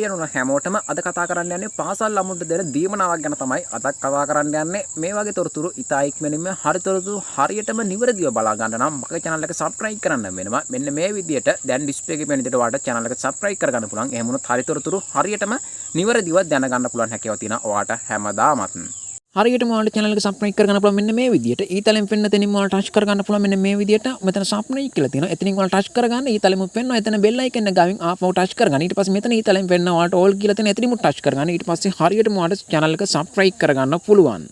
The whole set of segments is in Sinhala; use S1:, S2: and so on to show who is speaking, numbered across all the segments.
S1: යනුන හැමෝටම අද කතා කරන්න යන්නේ පාසල් ළමුන්ට දෙන දීමනාවක් ගැන තමයි අද කතා කරන්න යන්නේ. මේ වගේ තොරතුරු ඉතා ඉක්මනින්ම හරි තොරතුරු හරියටම නිවැරදිව බලා ගන්න නම් මගේ channel එක subscribe කරන්න වෙනවා. මෙන්න මේ විදියට දැන් display එකේ පෙනෙන විදියට ඔයාලට channel එක subscribe කරගන්න පුළුවන්. එහෙම වුණොත් හරි තොරතුරු හරියටම නිවැරදිව දැනගන්න පුළුවන් හැකියාව තියෙනවා ඔයාට හැමදාමත්. හරියටම ඔයාලට channel එක subscribe කරගන්න පුළුවන් මෙන්න මේ විදියට. ඊතලෙන් පෙන්න තැනින් ඔයාලට touch කරගන්න පුළුවන් මෙන්න මේ විදියට. මෙතන subscribe කියලා තියෙනවා. එතනින් ඔයාලට touch කරගන්න ඊතලෙම පෙන්නවා. එතන bell icon එක ගාවින් ආපහු touch කරගන්න. ඊට පස්සේ මෙතන ඊතලෙන් පෙන්න ඔයාලට all කියලා තියෙන. එතනින්ම touch කරගන්න. ඊට පස්සේ හරියටම ඔයාලට channel එක subscribe කරගන්න පුළුවන්.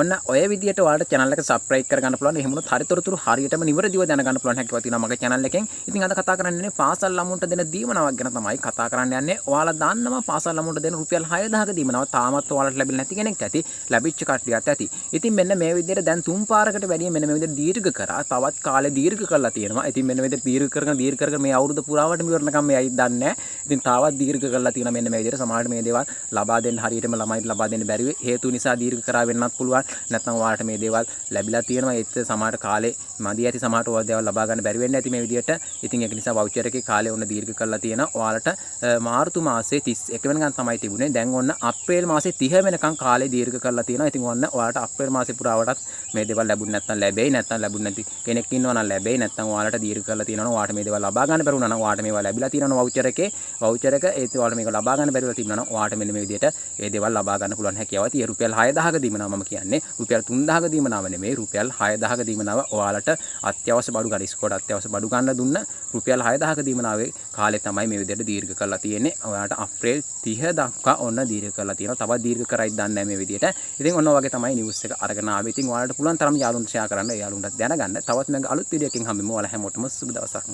S1: ඔන්න ඔය විදියට ඔයාලට channel එක subscribe කරගන්න පුළුවන්. එහෙම වුණොත් හරිතොරතුරු හරියටම නිවැරදිව දැනගන්න පුළුවන් හැකියාව තියෙනවා මගේ channel එකෙන්. ඉතින් අද කතා කරන්නේ පාසල් ළමුන්ට දෙන දීමනාවක් ගැන තමයි කතා කරන්න යන්නේ. ඔයාලා දන්නවා පාසල් ළමුන්ට දෙන රුපියල් 6000ක දීමනාව තාමත් ඔයාලට ලැබෙන්නේ නැති කෙනෙක් ඇති. ලැබිච්ච කට්ටියත් ඇති. ඉතින් මෙන්න මේ විදියට දැන් තුන් පාරකට වැඩිය මෙන්න මේ විදියට දීර්ඝ කරා. තවත් කාලේ දීර්ඝ කරලා තියෙනවා. ඉතින් මෙන්න මේ විදියට දීර්ඝ කරගෙන මේ අවුරුදු පුරාවට ඉවරනකම් මේ අයිත් දන්නේ නැහැ. ඉතින් තාවත් දීර්ඝ කරලා තියෙනවා මෙන්න මේ විදියට. සමහරවිට මේ දේවල් ලබා දෙන්න හරියටම ළමයිට ලබා දෙන්න බැරි හේතු නිසා දීර්ඝ කරා වෙන්නත් පුළුවන්. නැත්නම් ඔයාලට මේ දේවල් ලැබිලා තියෙනවා. ඒත් සමහර කාලේ මදි ඇති සමහරට ඔය දේවල් ලබා ගන්න බැරි වෙන්නේ නැති මේ විදියට. ඉතින් ඒක නිසා වවුචර් එකේ කාලේ ඔන්න දීර්ඝ කරලා තියෙනවා. ඔයාලට මාර්තු මාසේ 31 වෙනිකන් තමයි තිබුණේ. දැන් ඔන්න අප්‍රේල් මාසේ 30 වෙනකන් කාලේ දීර්ඝ කරලා තියෙනවා. ඉතින් ඔන්න ඔයාලට අප්‍රේල් මාසේ පුරාවටත් මේ දේවල් ලැබුණ නැත්නම් ලැබෙයි. නැත්නම් ලැබුණ නැති කෙනෙක් ඉන්නවා නම් ලැබෙයි. නැත්නම් ඔයාලට දීර්ඝ කරලා තියෙනවා නම් ඔයාලට මේ දේවල් ලබා ගන්න බැරුණා නම් ඔයාලට මේවා ලැබිලා තියෙනවා වවුචර් එකේ. වවුචර් එක ඒත් ඔයාලට මේක ලබා ගන්න බැරිව තිබුණා නම් ඔයාලට මෙන්න මේ විදියට ඒ දේවල් ලබා ගන්න පුළුවන් හැකියාව තියෙනවා. රුපියල් 6000ක දීමනාව මම කියන්නේ. රුපියල් 3000ක දීමනාව නෙමෙයි. රුපියල් 6000ක දීමනාව ඔයාලට අත්‍යවශ්‍ය බඩු ගන්න ඉස්කෝලේට අත්‍යවශ්‍ය බඩු ගන්න දුන්න රුපියල් 6000ක දීමනාවේ කාලේ තමයි මේ විදිහට දීර්ඝ කරලා තියෙන්නේ. ඔයාලට අප්‍රේල් 30 දක්වා ඔන්න දීර්ඝ කරලා තියෙනවා. තවත් දීර්ඝ කරයිද දන්නේ නැහැ මේ විදිහට. ඉතින් ඔන්න වගේ තමයි නිවුස් එක අරගෙන ආවේ. ඉතින් ඔයාලට පුළුවන් තරම් යාළුවන්ට ෂෙයා කරන්න, යාළුවන්ට දැනගන්න. තවත් මම අලුත් වීඩියෝ එකකින් හම්බෙමු. ඔයාලා හැමෝටම සුබ දවසක්.